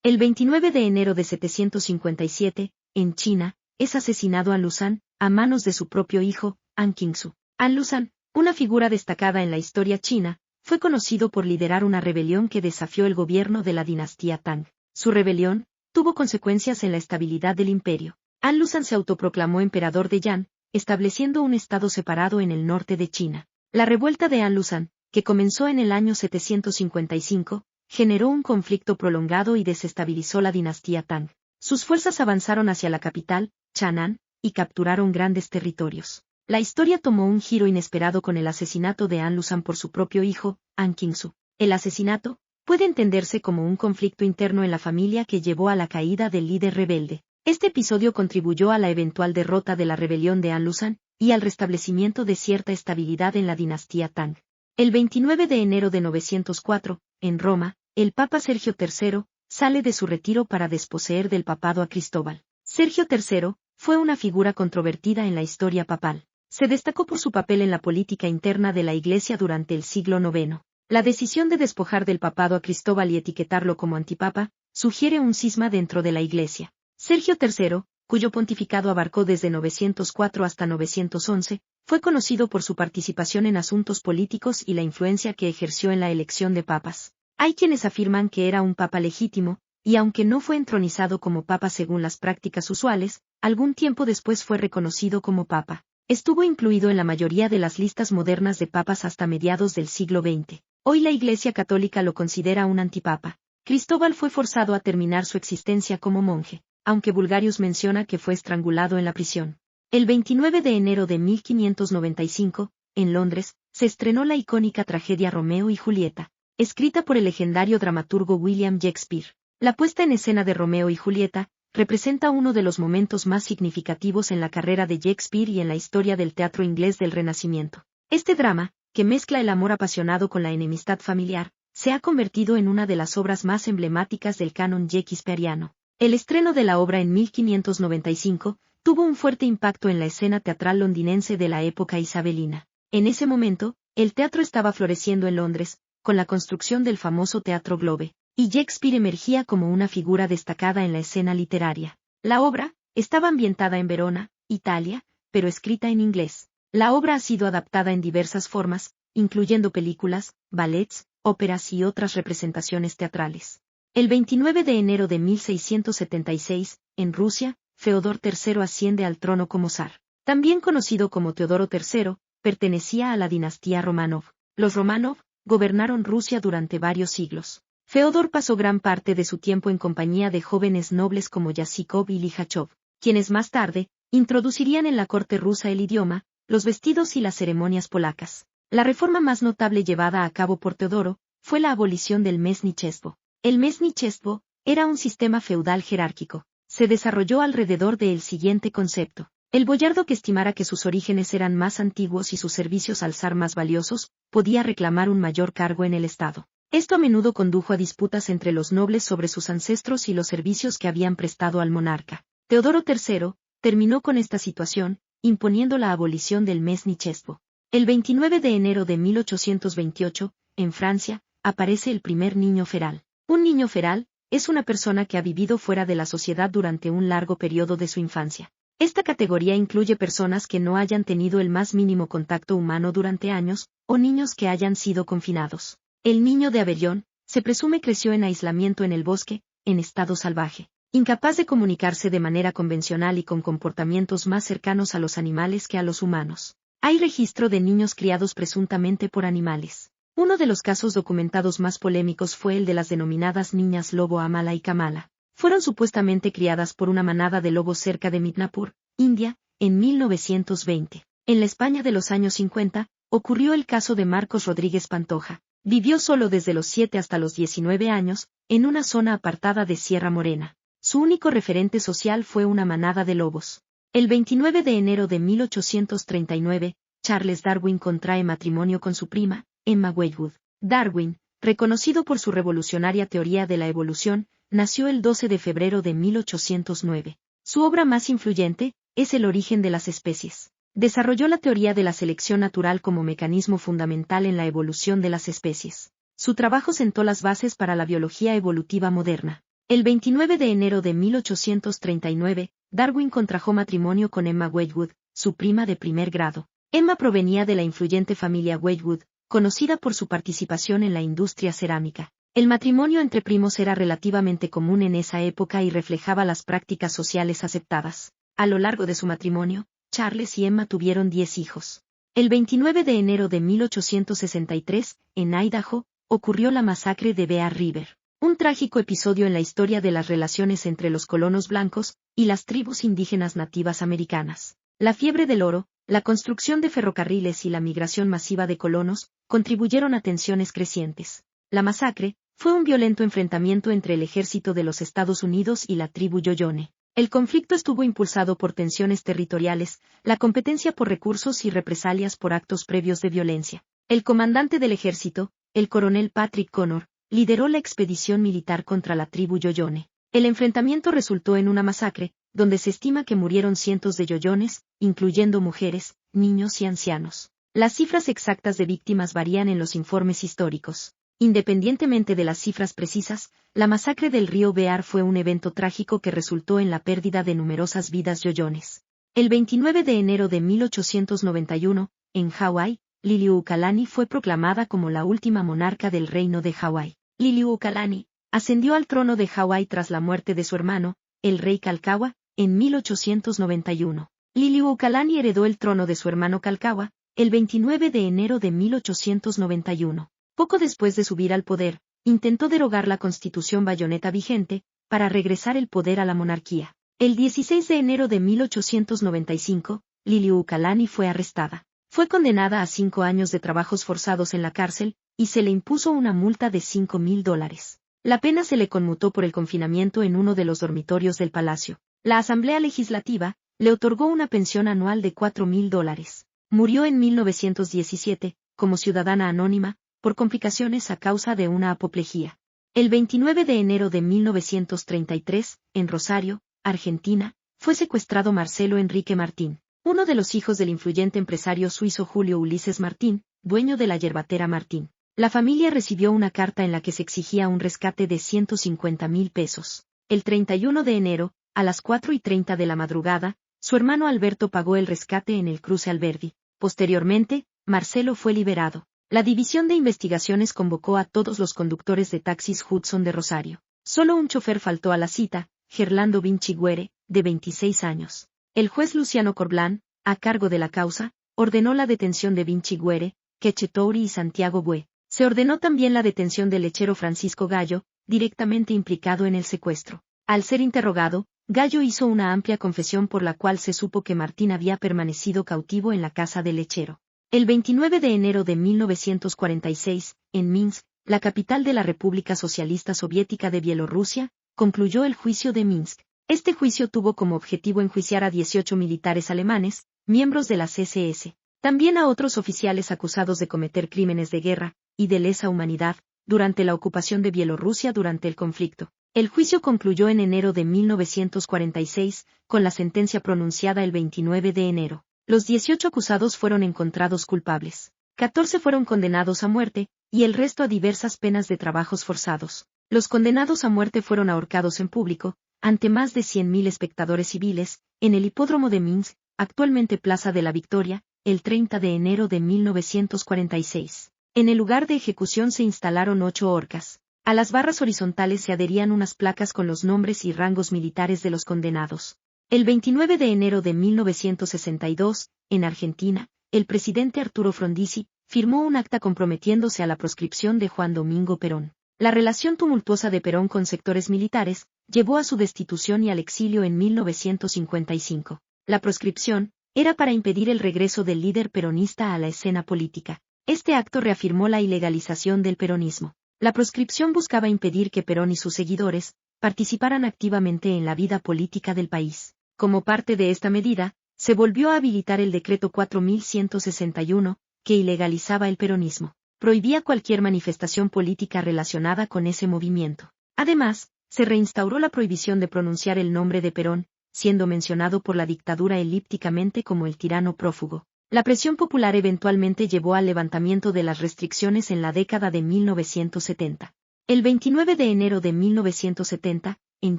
El 29 de enero de 757, en China, es asesinado Anluzan, a manos de su propio hijo, An Qingsu. Anluzan, una figura destacada en la historia china, fue conocido por liderar una rebelión que desafió el gobierno de la dinastía Tang. Su rebelión tuvo consecuencias en la estabilidad del imperio. Anluzan se autoproclamó emperador de Yan, estableciendo un estado separado en el norte de China. La revuelta de Anluzan, que comenzó en el año 755, generó un conflicto prolongado y desestabilizó la dinastía Tang. Sus fuerzas avanzaron hacia la capital, Chang'an, y capturaron grandes territorios. La historia tomó un giro inesperado con el asesinato de Anluzan por su propio hijo, An Qingsu. El asesinato puede entenderse como un conflicto interno en la familia que llevó a la caída del líder rebelde. Este episodio contribuyó a la eventual derrota de la rebelión de Anluzan y al restablecimiento de cierta estabilidad en la dinastía Tang. El 29 de enero de 904, en Roma, el Papa Sergio III sale de su retiro para desposeer del papado a Cristóbal. Sergio III fue una figura controvertida en la historia papal. Se destacó por su papel en la política interna de la Iglesia durante el siglo IX. La decisión de despojar del papado a Cristóbal y etiquetarlo como antipapa sugiere un cisma dentro de la Iglesia. Sergio III, cuyo pontificado abarcó desde 904 hasta 911, fue conocido por su participación en asuntos políticos y la influencia que ejerció en la elección de papas. Hay quienes afirman que era un papa legítimo, y aunque no fue entronizado como papa según las prácticas usuales, algún tiempo después fue reconocido como papa. Estuvo incluido en la mayoría de las listas modernas de papas hasta mediados del siglo XX. Hoy la Iglesia Católica lo considera un antipapa. Cristóbal fue forzado a terminar su existencia como monje, aunque Bulgarius menciona que fue estrangulado en la prisión. El 29 de enero de 1595, en Londres, se estrenó la icónica tragedia Romeo y Julieta, escrita por el legendario dramaturgo William Shakespeare. La puesta en escena de Romeo y Julieta representa uno de los momentos más significativos en la carrera de Shakespeare y en la historia del teatro inglés del Renacimiento. Este drama, que mezcla el amor apasionado con la enemistad familiar, se ha convertido en una de las obras más emblemáticas del canon shakespeariano. El estreno de la obra en 1595 tuvo un fuerte impacto en la escena teatral londinense de la época isabelina. En ese momento, el teatro estaba floreciendo en Londres, con la construcción del famoso Teatro Globe, y Shakespeare emergía como una figura destacada en la escena literaria. La obra estaba ambientada en Verona, Italia, pero escrita en inglés. La obra ha sido adaptada en diversas formas, incluyendo películas, ballets, óperas y otras representaciones teatrales. El 29 de enero de 1676, en Rusia, Feodor III asciende al trono como zar. También conocido como Teodoro III, pertenecía a la dinastía Romanov. Los Romanov gobernaron Rusia durante varios siglos. Feodor pasó gran parte de su tiempo en compañía de jóvenes nobles como Yasikov y Lihachov, quienes más tarde introducirían en la corte rusa el idioma, los vestidos y las ceremonias polacas. La reforma más notable llevada a cabo por Teodoro fue la abolición del meznichestwo. El meznichestwo era un sistema feudal jerárquico. Se desarrolló alrededor del siguiente concepto. El boyardo que estimara que sus orígenes eran más antiguos y sus servicios al zar más valiosos, podía reclamar un mayor cargo en el Estado. Esto a menudo condujo a disputas entre los nobles sobre sus ancestros y los servicios que habían prestado al monarca. Teodoro III terminó con esta situación, imponiendo la abolición del meznichestwo. El 29 de enero de 1828, en Francia, aparece el primer niño feral. Un niño feral es una persona que ha vivido fuera de la sociedad durante un largo periodo de su infancia. Esta categoría incluye personas que no hayan tenido el más mínimo contacto humano durante años, o niños que hayan sido confinados. El niño de Aveyron, se presume creció en aislamiento en el bosque, en estado salvaje, incapaz de comunicarse de manera convencional y con comportamientos más cercanos a los animales que a los humanos. Hay registro de niños criados presuntamente por animales. Uno de los casos documentados más polémicos fue el de las denominadas niñas lobo Amala y Kamala. Fueron supuestamente criadas por una manada de lobos cerca de Midnapur, India, en 1920. En la España de los años 50, ocurrió el caso de Marcos Rodríguez Pantoja. Vivió solo desde los 7 hasta los 19 años, en una zona apartada de Sierra Morena. Su único referente social fue una manada de lobos. El 29 de enero de 1839, Charles Darwin contrae matrimonio con su prima, Emma Wedgwood. Darwin, reconocido por su revolucionaria teoría de la evolución, nació el 12 de febrero de 1809. Su obra más influyente es El origen de las especies. Desarrolló la teoría de la selección natural como mecanismo fundamental en la evolución de las especies. Su trabajo sentó las bases para la biología evolutiva moderna. El 29 de enero de 1839, Darwin contrajo matrimonio con Emma Wedgwood, su prima de primer grado. Emma provenía de la influyente familia Wedgwood, conocida por su participación en la industria cerámica. El matrimonio entre primos era relativamente común en esa época y reflejaba las prácticas sociales aceptadas. A lo largo de su matrimonio, Charles y Emma tuvieron 10 hijos. El 29 de enero de 1863, en Idaho, ocurrió la masacre de Bear River, un trágico episodio en la historia de las relaciones entre los colonos blancos y las tribus indígenas nativas americanas. La fiebre del oro, la construcción de ferrocarriles y la migración masiva de colonos contribuyeron a tensiones crecientes. La masacre fue un violento enfrentamiento entre el ejército de los Estados Unidos y la tribu Yoyone. El conflicto estuvo impulsado por tensiones territoriales, la competencia por recursos y represalias por actos previos de violencia. El comandante del ejército, el coronel Patrick Connor, lideró la expedición militar contra la tribu Yoyone. El enfrentamiento resultó en una masacre, donde se estima que murieron cientos de yoyones, incluyendo mujeres, niños y ancianos. Las cifras exactas de víctimas varían en los informes históricos. Independientemente de las cifras precisas, la masacre del río Bear fue un evento trágico que resultó en la pérdida de numerosas vidas yoyones. El 29 de enero de 1891, en Hawái, Liliuokalani fue proclamada como la última monarca del reino de Hawái. Liliuokalani ascendió al trono de Hawái tras la muerte de su hermano, el rey Kalkaua, en 1891. Liliuokalani heredó el trono de su hermano Kalkaua, el 29 de enero de 1891. Poco después de subir al poder, intentó derogar la constitución bayoneta vigente, para regresar el poder a la monarquía. El 16 de enero de 1895, Liliuokalani fue arrestada. Fue condenada a 5 años de trabajos forzados en la cárcel, y se le impuso una multa de $5,000. La pena se le conmutó por el confinamiento en uno de los dormitorios del palacio. La Asamblea Legislativa le otorgó una pensión anual de $4,000. Murió en 1917, como ciudadana anónima, por complicaciones a causa de una apoplejía. El 29 de enero de 1933, en Rosario, Argentina, fue secuestrado Marcelo Enrique Martín, uno de los hijos del influyente empresario suizo Julio Ulises Martín, dueño de la yerbatera Martín. La familia recibió una carta en la que se exigía un rescate de $150,000. El 31 de enero, a las 4:30 de la madrugada, su hermano Alberto pagó el rescate en el cruce Alberdi. Posteriormente, Marcelo fue liberado. La División de Investigaciones convocó a todos los conductores de taxis Hudson de Rosario. Solo un chofer faltó a la cita, Gerlando Vinci Guerre, de 26 años. El juez Luciano Corblán, a cargo de la causa, ordenó la detención de Vinci Guerre, Quechetouri y Santiago Bue. Se ordenó también la detención del lechero Francisco Gallo, directamente implicado en el secuestro. Al ser interrogado, Gallo hizo una amplia confesión por la cual se supo que Martín había permanecido cautivo en la casa del lechero. El 29 de enero de 1946, en Minsk, la capital de la República Socialista Soviética de Bielorrusia, concluyó el juicio de Minsk. Este juicio tuvo como objetivo enjuiciar a 18 militares alemanes, miembros de las SS. También a otros oficiales acusados de cometer crímenes de guerra y de lesa humanidad durante la ocupación de Bielorrusia durante el conflicto. El juicio concluyó en enero de 1946, con la sentencia pronunciada el 29 de enero. Los 18 acusados fueron encontrados culpables. 14 fueron condenados a muerte, y el resto a diversas penas de trabajos forzados. Los condenados a muerte fueron ahorcados en público, ante más de 100,000 espectadores civiles, en el hipódromo de Minsk, actualmente Plaza de la Victoria, el 30 de enero de 1946. En el lugar de ejecución se instalaron 8 horcas. A las barras horizontales se adherían unas placas con los nombres y rangos militares de los condenados. El 29 de enero de 1962, en Argentina, el presidente Arturo Frondizi firmó un acta comprometiéndose a la proscripción de Juan Domingo Perón. La relación tumultuosa de Perón con sectores militares llevó a su destitución y al exilio en 1955. La proscripción era para impedir el regreso del líder peronista a la escena política. Este acto reafirmó la ilegalización del peronismo. La proscripción buscaba impedir que Perón y sus seguidores participaran activamente en la vida política del país. Como parte de esta medida, se volvió a habilitar el decreto 4161, que ilegalizaba el peronismo. Prohibía cualquier manifestación política relacionada con ese movimiento. Además, se reinstauró la prohibición de pronunciar el nombre de Perón, siendo mencionado por la dictadura elípticamente como el tirano prófugo. La presión popular eventualmente llevó al levantamiento de las restricciones en la década de 1970. El 29 de enero de 1970, en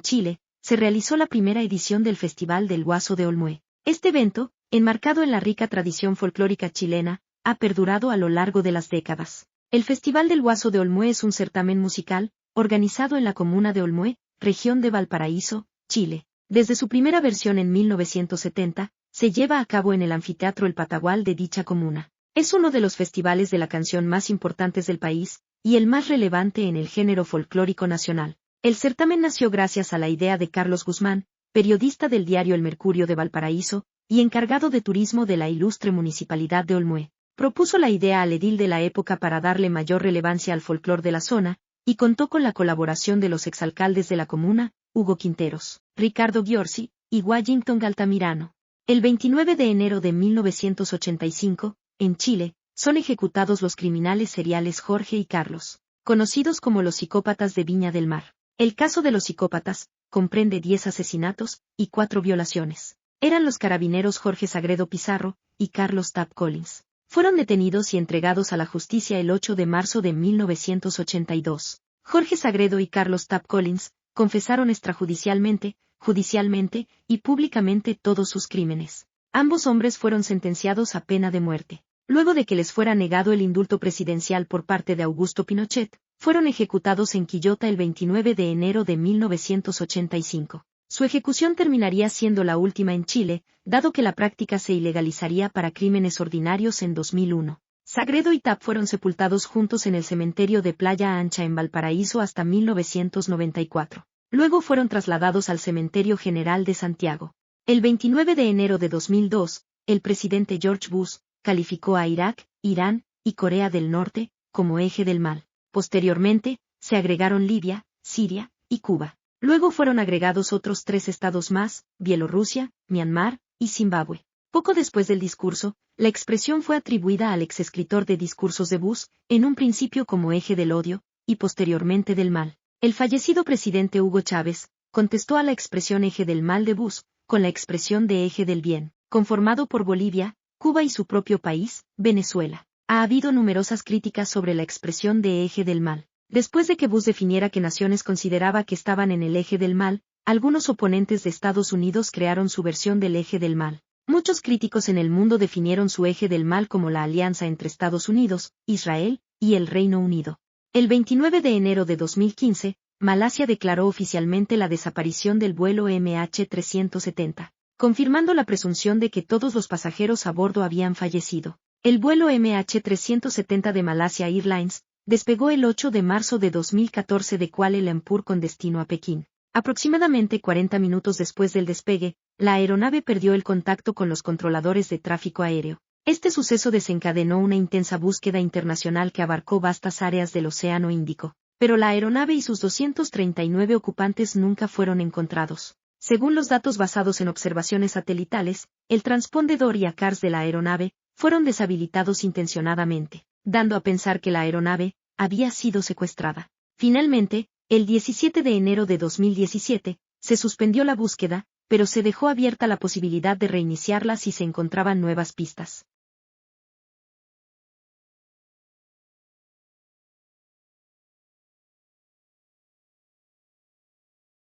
Chile, se realizó la primera edición del Festival del Huaso de Olmué. Este evento, enmarcado en la rica tradición folclórica chilena, ha perdurado a lo largo de las décadas. El Festival del Huaso de Olmué es un certamen musical, organizado en la comuna de Olmué, región de Valparaíso, Chile. Desde su primera versión en 1970, se lleva a cabo en el Anfiteatro El Patagual de dicha comuna. Es uno de los festivales de la canción más importantes del país, y el más relevante en el género folclórico nacional. El certamen nació gracias a la idea de Carlos Guzmán, periodista del diario El Mercurio de Valparaíso, y encargado de turismo de la ilustre municipalidad de Olmué. Propuso la idea al edil de la época para darle mayor relevancia al folclor de la zona, y contó con la colaboración de los exalcaldes de la comuna, Hugo Quinteros, Ricardo Giorgi, y Washington Altamirano. El 29 de enero de 1985, en Chile, son ejecutados los criminales seriales Jorge y Carlos, conocidos como los psicópatas de Viña del Mar. El caso de los psicópatas comprende 10 asesinatos y 4 violaciones. Eran los carabineros Jorge Sagredo Pizarro y Carlos Tapp Collins. Fueron detenidos y entregados a la justicia el 8 de marzo de 1982. Jorge Sagredo y Carlos Tapp Collins confesaron extrajudicialmente, judicialmente y públicamente todos sus crímenes. Ambos hombres fueron sentenciados a pena de muerte. Luego de que les fuera negado el indulto presidencial por parte de Augusto Pinochet, fueron ejecutados en Quillota el 29 de enero de 1985. Su ejecución terminaría siendo la última en Chile, dado que la práctica se ilegalizaría para crímenes ordinarios en 2001. Sagredo y Tapp fueron sepultados juntos en el cementerio de Playa Ancha en Valparaíso hasta 1994. Luego fueron trasladados al Cementerio General de Santiago. El 29 de enero de 2002, el presidente George Bush calificó a Irak, Irán y Corea del Norte como eje del mal. Posteriormente, se agregaron Libia, Siria y Cuba. Luego fueron agregados otros 3 estados más, Bielorrusia, Myanmar y Zimbabue. Poco después del discurso, la expresión fue atribuida al exescritor de discursos de Bush, en un principio como eje del odio, y posteriormente del mal. El fallecido presidente Hugo Chávez contestó a la expresión eje del mal de Bush, con la expresión de eje del bien, conformado por Bolivia, Cuba y su propio país, Venezuela. Ha habido numerosas críticas sobre la expresión de eje del mal. Después de que Bush definiera qué naciones consideraba que estaban en el eje del mal, algunos oponentes de Estados Unidos crearon su versión del eje del mal. Muchos críticos en el mundo definieron su eje del mal como la alianza entre Estados Unidos, Israel y el Reino Unido. El 29 de enero de 2015, Malasia declaró oficialmente la desaparición del vuelo MH370, confirmando la presunción de que todos los pasajeros a bordo habían fallecido. El vuelo MH370 de Malaysia Airlines despegó el 8 de marzo de 2014 de Kuala Lumpur con destino a Pekín. Aproximadamente 40 minutos después del despegue, la aeronave perdió el contacto con los controladores de tráfico aéreo. Este suceso desencadenó una intensa búsqueda internacional que abarcó vastas áreas del Océano Índico, pero la aeronave y sus 239 ocupantes nunca fueron encontrados. Según los datos basados en observaciones satelitales, el transpondedor y ACARS de la aeronave fueron deshabilitados intencionadamente, dando a pensar que la aeronave había sido secuestrada. Finalmente, el 17 de enero de 2017, se suspendió la búsqueda, pero se dejó abierta la posibilidad de reiniciarla si se encontraban nuevas pistas.